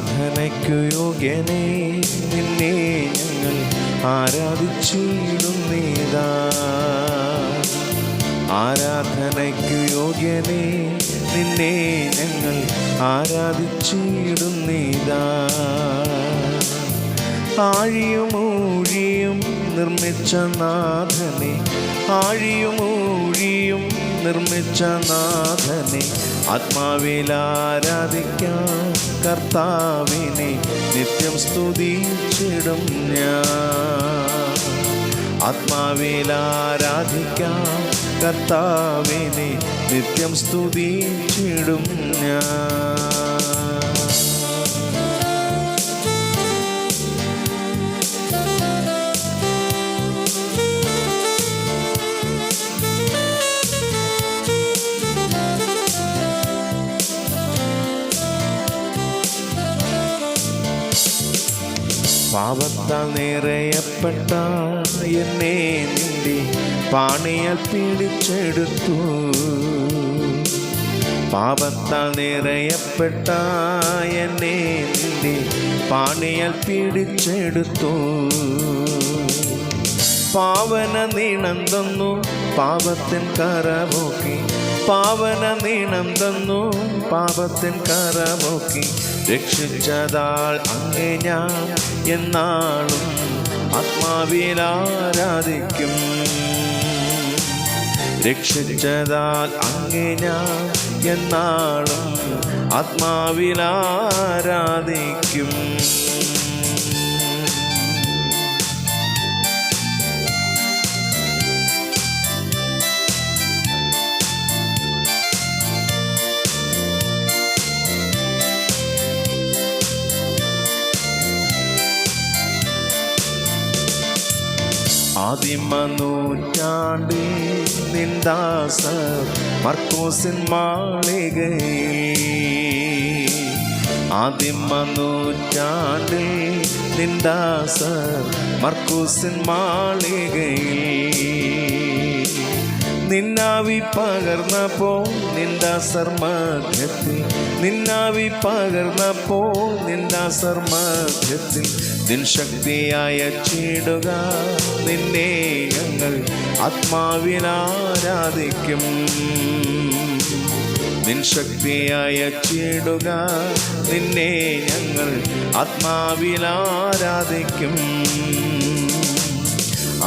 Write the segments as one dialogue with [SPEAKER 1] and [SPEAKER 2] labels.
[SPEAKER 1] ആരാധനയ്ക്കു യോഗ്യനേ നിന്നെ ഞങ്ങൾ ആരാധിച്ചിടുന്നീതാ. ആരാധനയ്ക്കു യോഗ്യനേ നിന്നെ ഞങ്ങൾ ആരാധിച്ചിടുന്നീതാ. ആഴിയുമൂഴിയും നിർമ്മിച്ച നാഥനെ, ആഴിയുമൂഴിയും നിർമ്മിച്ച നാഥനെ, ആത്മാവിൽ ആരാധിക്കാം കർത്താവിനെ നിത്യം സ്തുതിച്ചിടും ഞാൻ. ആത്മാവിൽ ആരാധിക്കാം കർത്താവിനെ നിത്യം സ്തുതിച്ചിടും ഞാൻ. പാപത്താൽ നിറയപ്പെട്ട എന്നെ നിന്റെ പാണിയാൽ പിടിച്ചെടുത്തു. പാപത്താൽ നിറയപ്പെട്ട എന്നെ നിന്റെ പാണിയാൽ പിടിച്ചെടുത്തു. പാവന നീണം തന്നു പാപത്തിൻ കരമോക്കി, പാവന നീണം തന്നു പാപത്തിൻ കരമോക്കി. രക്ഷിച്ചതാൾ അങ്ങേ ഞാൻ എന്നാളും ആത്മാവിൽ ആരാധിക്കും. രക്ഷിച്ചതാൽ അങ്ങേ ഞാൻ എന്നാളും ആത്മാവിൽ ആരാധിക്കും. ആദിമ നൂറ്റാണ്ടിൽ നിന്ദാസർ മർക്കോസിൻ മാളികയിൽ, ആദിമ നൂറ്റാണ്ടിൽ നിന്ദാസർ മർക്കോസിൻ മാളികയിൽ. നിന്നാവി പകർന്നപ്പോൾ നിന്ദാസർ മധ്യത്തിൽ, നിന്നാവി പകർന്നപ്പോൾ നിന്ദാസർ മധ്യത്തിൽ. നിൻ ശക്തിയായ ചീടുക നിന്നെ ഞങ്ങൾ ആത്മാവിൽ ആരാധിക്കും. നിൻ ശക്തിയായ ചീടുക നിന്നെ ഞങ്ങൾ ആത്മാവിൽ ആരാധിക്കും.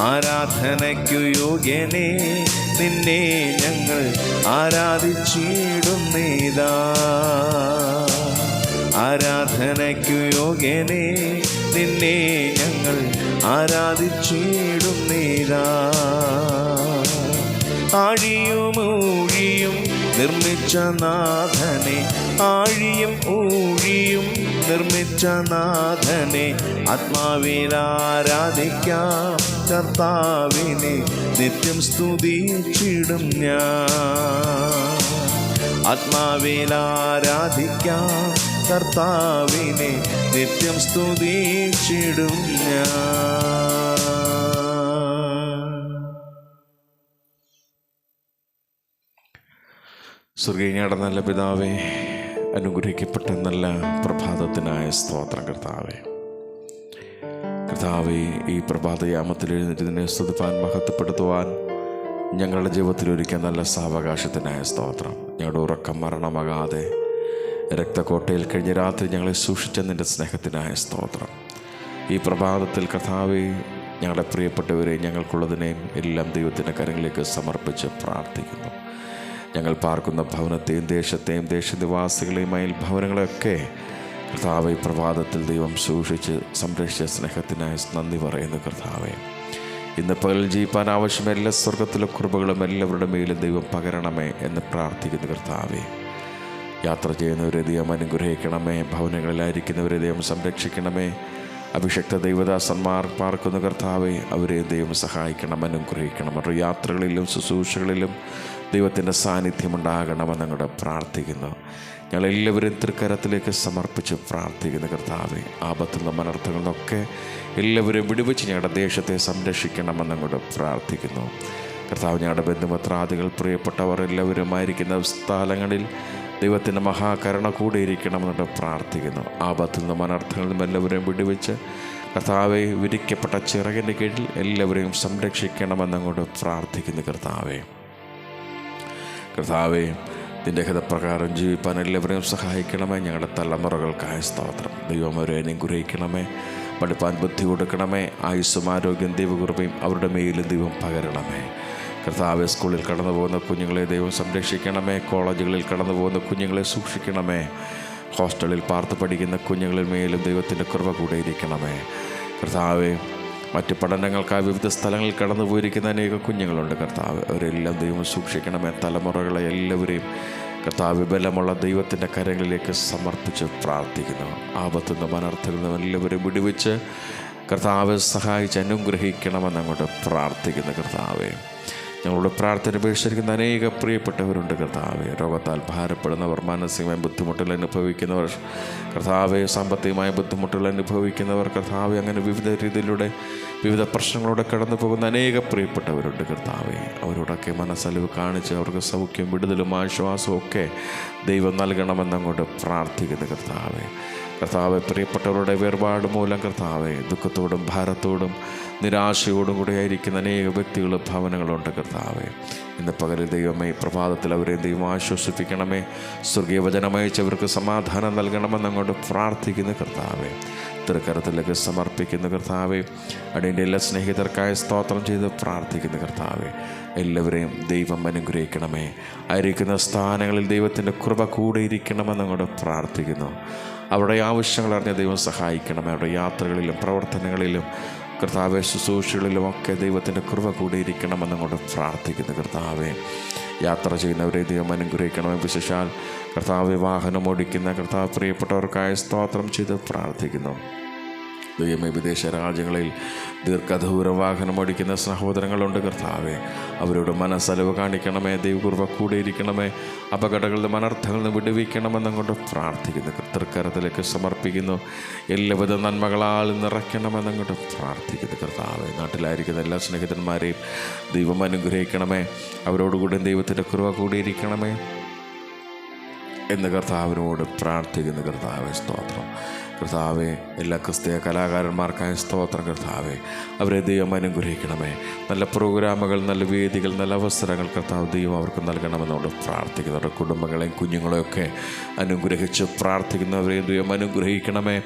[SPEAKER 1] ആരാധനയ്ക്കു യോഗ്യനേ നിന്നെ ഞങ്ങൾ ആരാധിച്ചിടുന്നീതാ. ആരാധനയ്ക്കു യോഗ്യനേ നിന്നെ ഞങ്ങൾ ആരാധിച്ചിടുന്നീതാ. ആഴിയും ഊഴിയും നിർമ്മിച്ച നാഥനെ, ആഴിയും ഊഴിയും നിർമ്മിച്ച നാഥനെ, ആത്മാവിൽ ആരാധിക്കാം കർത്താവിനെ നിത്യം സ്തുതിച്ചിടും ഞാൻ. ആത്മാവിൽ ആരാധിക്കാം കർത്താവിനെ നിത്യം സ്തുതിച്ചിടും ഞാൻ. സ്വർഗീയയുടെ നല്ല പിതാവേ, അനുഗ്രഹിക്കപ്പെട്ട നല്ല പ്രഭാതത്തിനായ സ്തോത്രം കർത്താവേ. കർത്താവേ, ഈ പ്രഭാതയാമത്തിൽ എഴുന്നേറ്റ് നിന്നെ സ്തുതിപ്പാൻ മഹത്വപ്പെടുത്തുവാൻ ഞങ്ങളുടെ ജീവിതത്തിൽ ഒരുക്കിയ നല്ല സാവകാശത്തിനായ സ്തോത്രം. ഞങ്ങളുടെ ഉറക്കം മരണമാകാതെ രക്തക്കോട്ടയിൽ കഴിഞ്ഞ രാത്രി ഞങ്ങളെ സൂക്ഷിച്ച നിൻ്റെ സ്നേഹത്തിനായ സ്തോത്രം. ഈ പ്രഭാതത്തിൽ കർത്താവേ, ഞങ്ങളുടെ പ്രിയപ്പെട്ടവരെ ഞങ്ങൾക്കുള്ളതിനെയും എല്ലാം ദൈവത്തിൻ്റെ കരങ്ങളിലേക്ക് സമർപ്പിച്ച് പ്രാർത്ഥിക്കുന്നു. ഞങ്ങൾ പാർക്കുന്ന ഭവനത്തെയും ദേശത്തെയും ദേശനിവാസികളെയും അയൽ ഭവനങ്ങളെയൊക്കെ കർത്താവെ ഈ പ്രഭാതത്തിൽ ദൈവം സൂക്ഷിച്ച് സംരക്ഷിച്ച സ്നേഹത്തിനായി നന്ദി പറയുന്നു. കർത്താവെ, ഇന്ന് പകൽ ജീവിപ്പാൻ ആവശ്യമായ എല്ലാ സ്വർഗത്തിലെ കൃപകളും എല്ലാവരുടെ മേലും ദൈവം പകരണമേ എന്ന് പ്രാർത്ഥിക്കുന്നു. കർത്താവെ, യാത്ര ചെയ്യുന്നവരെ ദൈവം അനുഗ്രഹിക്കണമേ, ഭവനങ്ങളിലായിരിക്കുന്നവരെ ദൈവം സംരക്ഷിക്കണമേ. അഭിഷക്ത ദൈവദാസന്മാർ പാർക്കുന്ന കർത്താവെ, അവരെ ദൈവം സഹായിക്കണം, അനുഗ്രഹിക്കണം. അവരുടെ യാത്രകളിലും ശുശ്രൂഷകളിലും ദൈവത്തിൻ്റെ സാന്നിധ്യമുണ്ടാകണമെന്ന് ഞങ്ങളുടെ പ്രാർത്ഥിക്കുന്നു. ഞങ്ങളെല്ലാവരും തൃക്കരത്തിലേക്ക് സമർപ്പിച്ച് പ്രാർത്ഥിക്കുന്നു. കർത്താവെ, ആപത്തിൽ നിന്നും അനർത്ഥങ്ങളിൽ നിന്നൊക്കെ എല്ലാവരും വിടുവിച്ച് ഞങ്ങളുടെ ദേശത്തെ സംരക്ഷിക്കണമെന്ന് ഞങ്ങളുടെ പ്രാർത്ഥിക്കുന്നു. കർത്താവ്, ഞങ്ങളുടെ ബന്ധുമിത്രാദികൾ പ്രിയപ്പെട്ടവർ എല്ലാവരുമായിരിക്കുന്ന സ്ഥലങ്ങളിൽ ദൈവത്തിൻ്റെ മഹാകരുണ കൂടെ ഇരിക്കണമെന്നിട്ട് പ്രാർത്ഥിക്കുന്നു. ആപത്തിൽ നിന്നും അനർത്ഥങ്ങളിൽ നിന്നും എല്ലാവരെയും വിടുവിച്ച് കർത്താവെ വിരിക്കപ്പെട്ട ചിറകിൻ്റെ കീഴിൽ എല്ലാവരെയും സംരക്ഷിക്കണമെന്നങ്ങോട്ട് പ്രാർത്ഥിക്കുന്നു. കർത്താവെ നിൻ്റെ ഹിതപ്രകാരം ജീവിപ്പാൻ എല്ലാവരെയും സഹായിക്കണമേ. ഞങ്ങളുടെ തലമുറകൾക്കായ സ്തോത്രം. ദൈവം അവരെ അനുഗ്രഹിക്കണമേ. പഠിപ്പാൻ ബുദ്ധി കൊടുക്കണമേ. ആയുസ്സും ആരോഗ്യം ദൈവകൃപയും അവരുടെ മേലും ദൈവം പകരണമേ. കർത്താവെ സ്കൂളിൽ കടന്നു പോകുന്ന കുഞ്ഞുങ്ങളെ ദൈവം സംരക്ഷിക്കണമേ. കോളേജുകളിൽ കടന്നു പോകുന്ന കുഞ്ഞുങ്ങളെ സൂക്ഷിക്കണമേ. ഹോസ്റ്റലിൽ പാർത്ത് പഠിക്കുന്ന കുഞ്ഞുങ്ങളിൽ മേലും ദൈവത്തിൻ്റെ കൃപ കൂടെ ഇരിക്കണമേ. കർത്താവെ മറ്റ് പഠനങ്ങൾക്കായി വിവിധ സ്ഥലങ്ങളിൽ കടന്നു പോയിരിക്കുന്ന അനേകം കുഞ്ഞുങ്ങളുണ്ട്. കർത്താവ് അവരെല്ലാം ദൈവം സൂക്ഷിക്കണമേ. തലമുറകളെ എല്ലാവരെയും കർത്താവ് ബലമുള്ള ദൈവത്തിൻ്റെ കരങ്ങളിലേക്ക് സമർപ്പിച്ച് പ്രാർത്ഥിക്കുന്നു. ആപത്തു നിന്നും അനർത്ഥങ്ങളിൽ നിന്നും എല്ലാവരും വിടുവിച്ച് കർത്താവ് സഹായിച്ച് അനുഗ്രഹിക്കണമെന്ന് അങ്ങോട്ട് പ്രാർത്ഥിക്കുന്നു. കർത്താവെ ഞങ്ങളുടെ പ്രാർത്ഥന ഉപേക്ഷിച്ചിരിക്കുന്ന അനേക പ്രിയപ്പെട്ടവരുണ്ട്. കർത്താവെ രോഗത്താൽ ഭാരപ്പെടുന്നവർ, മാനസികമായ ബുദ്ധിമുട്ടുകൾ അനുഭവിക്കുന്നവർ, കർത്താവെ സാമ്പത്തികമായ ബുദ്ധിമുട്ടുകൾ അനുഭവിക്കുന്നവർ, കർത്താവെ അങ്ങനെ വിവിധ രീതിയിലൂടെ വിവിധ പ്രശ്നങ്ങളോടെ കടന്നു പോകുന്ന അനേക പ്രിയപ്പെട്ടവരുണ്ട്. കർത്താവെ അവരോടൊക്കെ മനസ്സലിവ് കാണിച്ച് അവർക്ക് സൗഖ്യം, വിടുതലും ആശ്വാസവും ഒക്കെ ദൈവം നൽകണമെന്നങ്ങോട്ട് പ്രാർത്ഥിക്കുന്നു. കർത്താവെ പ്രിയപ്പെട്ടവരുടെ വേർപാട് മൂലം കർത്താവെ ദുഃഖത്തോടും ഭാരത്തോടും നിരാശയോടും കൂടെ ആയിരിക്കുന്ന അനേക വ്യക്തികളും ഭവനങ്ങളുണ്ട്. കർത്താവെ ഇന്ന് പകലിൽ ദൈവമേ പ്രഭാതത്തിൽ അവരെ ദൈവം ആശ്വസിപ്പിക്കണമേ. സ്വർഗീയ വചനമയച്ചവർക്ക് സമാധാനം നൽകണമെന്നങ്ങോട്ട് പ്രാർത്ഥിക്കുന്നു. കർത്താവെ തൃക്കരത്തിലേക്ക് സമർപ്പിക്കുന്നു. കർത്താവെ അടിയൻ്റെ എല്ലാ സ്നേഹിതർക്കായ സ്തോത്രം ചെയ്ത് പ്രാർത്ഥിക്കുന്നു. കർത്താവെ എല്ലാവരെയും ദൈവം അനുഗ്രഹിക്കണമേ. ആയിരിക്കുന്ന സ്ഥാനങ്ങളിൽ ദൈവത്തിൻ്റെ കൃപ കൂടെ ഇരിക്കണമെന്നങ്ങോട്ട് പ്രാർത്ഥിക്കുന്നു. അവരുടെ ആവശ്യങ്ങൾ അറിഞ്ഞ ദൈവം സഹായിക്കണമേ. അവരുടെ യാത്രകളിലും പ്രവർത്തനങ്ങളിലും കർത്താവെ ശുശ്രൂഷകളിലുമൊക്കെ ദൈവത്തിൻ്റെ കൃപ കൂടെ ഇരിക്കണമെന്നങ്ങോട്ട് പ്രാർത്ഥിക്കുന്നു. കർത്താവെ യാത്ര ചെയ്യുന്നവരെ ദൈവം അനുഗ്രഹിക്കണമേ. വിശേഷാൽ കർത്താവെ വാഹനം ഓടിക്കുന്ന കർത്താവ് പ്രിയപ്പെട്ടവർക്കായ സ്തോത്രം ചെയ്ത് പ്രാർത്ഥിക്കുന്നു. ദൈവമേ വിദേശ രാജ്യങ്ങളിൽ ദീർഘദൂര വാഹനം ഓടിക്കുന്ന സഹോദരങ്ങളുണ്ട്. കർത്താവെ അവരോട് മനസ്സലിവ് കാണിക്കണമേ. ദൈവകൃപ കൂടെ ഇരിക്കണമേ. അപകടങ്ങളുടെ അനർത്ഥങ്ങളിൽ നിന്ന് വിടുവിക്കണമെന്നങ്ങോട്ട് പ്രാർത്ഥിക്കുന്നു. തൃക്കരത്തിലേക്ക് സമർപ്പിക്കുന്നു. എല്ലാവിധ നന്മകളാൽ നിറയ്ക്കണമെന്നങ്ങോട്ട് പ്രാർത്ഥിക്കുന്നു. കർത്താവെ നാട്ടിലായിരിക്കുന്ന എല്ലാ സ്നേഹിതന്മാരെയും ദൈവം അനുഗ്രഹിക്കണമേ. അവരോടുകൂടി ദൈവത്തിൻ്റെ കൃപ കൂടെ ഇരിക്കണമേ എന്ന് കർത്താവിനോട് പ്രാർത്ഥിക്കുന്നു. കർത്താവെ സ്തോത്രം. കർത്താവെ എല്ലാ ക്രിസ്തീയ കലാകാരന്മാർക്കായ സ്തോത്രം. കർത്താവെ അവരെ ദൈവം അനുഗ്രഹിക്കണമേ. നല്ല പ്രോഗ്രാമുകൾ, നല്ല വേദികൾ, നല്ല അവസരങ്ങൾ കർത്താവ് ദൈവം അവർക്ക് നൽകണമെന്നോട് പ്രാർത്ഥിക്കുന്നു. അവരുടെ കുടുംബങ്ങളെയും കുഞ്ഞുങ്ങളെയൊക്കെ അനുഗ്രഹിച്ച് പ്രാർത്ഥിക്കുന്നവരെ ദൈവം അനുഗ്രഹിക്കണമേ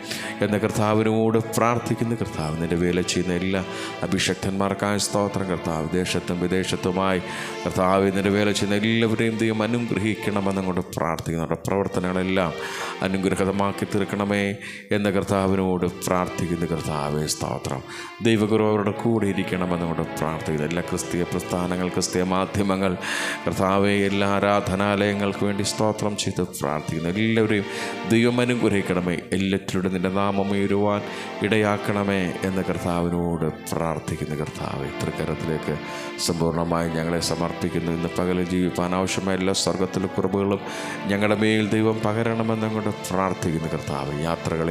[SPEAKER 1] എന്ന് കർത്താവിനോട് പ്രാർത്ഥിക്കുന്നു. കർത്താവ് നിൻ്റെ വേല ചെയ്യുന്ന എല്ലാ അഭിഷക്തന്മാർക്കായ സ്തോത്രം. കർത്താവ് ദേശത്തും വിദേശത്തുമായി കർത്താവ് നിൻ്റെ വേല ചെയ്യുന്ന എല്ലാവരെയും ദൈവം അനുഗ്രഹിക്കണമെന്നങ്ങോട്ട് പ്രാർത്ഥിക്കുന്നു. അവരുടെ പ്രവർത്തനങ്ങളെല്ലാം അനുഗ്രഹമാക്കി തീർക്കണമേ എന്ന് കർത്താവിനോട് പ്രാർത്ഥിക്കുന്നു. കർത്താവേ സ്തോത്രം. ദൈവകൃപ അവരുടെ കൂടെ ഇരിക്കണമെന്നോട് പ്രാർത്ഥിക്കുന്നു. എല്ലാ ക്രിസ്തീയ പ്രസ്ഥാനങ്ങൾ, ക്രിസ്തീയ മാധ്യമങ്ങൾ കർത്താവെ എല്ലാ ആരാധനാലയങ്ങൾക്ക് വേണ്ടി സ്തോത്രം ചെയ്ത് പ്രാർത്ഥിക്കുന്നു. എല്ലാവരെയും ദൈവം അനുഗ്രഹിക്കണമേ. എല്ലാറ്റിലൂടെ നിൻ്റെ നാമം ഉയരുവാൻ ഇടയാക്കണമേ എന്ന് കർത്താവിനോട് പ്രാർത്ഥിക്കുന്നു. കർത്താവെ തൃക്കരത്തിലേക്ക് സമ്പൂർണ്ണമായി ഞങ്ങളെ സമർപ്പിക്കുന്നു. ഇന്ന് പകലിൽ ജീവിപ്പാൻ ആവശ്യമായ എല്ലാ സ്വർഗത്തിലെ കുറവുകളും ഞങ്ങളുടെ മേൽ ദൈവം പകരണമെന്നങ്ങോട്ട് പ്രാർത്ഥിക്കുന്നു. കർത്താവ് യാത്രകളിൽ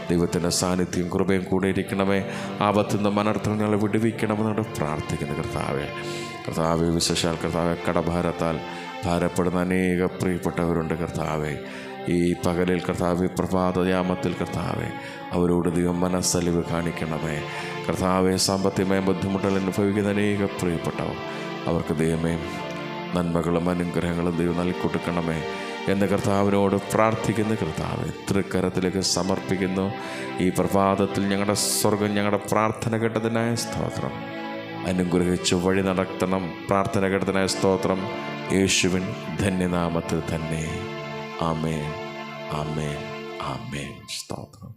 [SPEAKER 1] ദൈവത്തിൻ്റെ സാന്നിധ്യം കൃപയും കൂടെ ഇരിക്കണമേ. ആപത്തിൽ നിന്നും അനർത്ഥങ്ങൾ ഞങ്ങളെ വിടുവിക്കണമെന്നോട് പ്രാർത്ഥിക്കുന്നു. കർത്താവെ വിശേഷാൽ കർത്താവെ കടഭാരത്താൽ ഭാരപ്പെടുന്ന അനേക പ്രിയപ്പെട്ടവരുണ്ട്. കർത്താവെ ഈ പകലിൽ കർത്താവെ പ്രഭാതയാമത്തിൽ കർത്താവെ അവരോട് ദൈവം മനസ്സലിവ് കാണിക്കണമേ. കർത്താവെ സാമ്പത്തികമായ ബുദ്ധിമുട്ടുകൾ അനുഭവിക്കുന്ന അനേക പ്രിയപ്പെട്ടവർ അവർക്ക് ദൈവമേ നന്മകളും അനുഗ്രഹങ്ങളും ദൈവം നൽകിക്കൊടുക്കണമേ എന്ന് കർത്താവിനോട് പ്രാർത്ഥിക്കുന്നു. കർത്താവ് തൃക്കരത്തിലേക്ക് സമർപ്പിക്കുന്നു. ഈ പ്രഭാതത്തിൽ ഞങ്ങളുടെ സ്വർഗം ഞങ്ങളുടെ പ്രാർത്ഥന കേട്ടതിനായ സ്തോത്രം. അനുഗ്രഹിച്ച് വഴി നടത്തണം. പ്രാർത്ഥന കേട്ടതിനായ സ്തോത്രം. യേശുവിൻ ധന്യനാമത്തിൽ തന്നെ. ആമേൻ, ആമേൻ, ആമേൻ. സ്തോത്രം.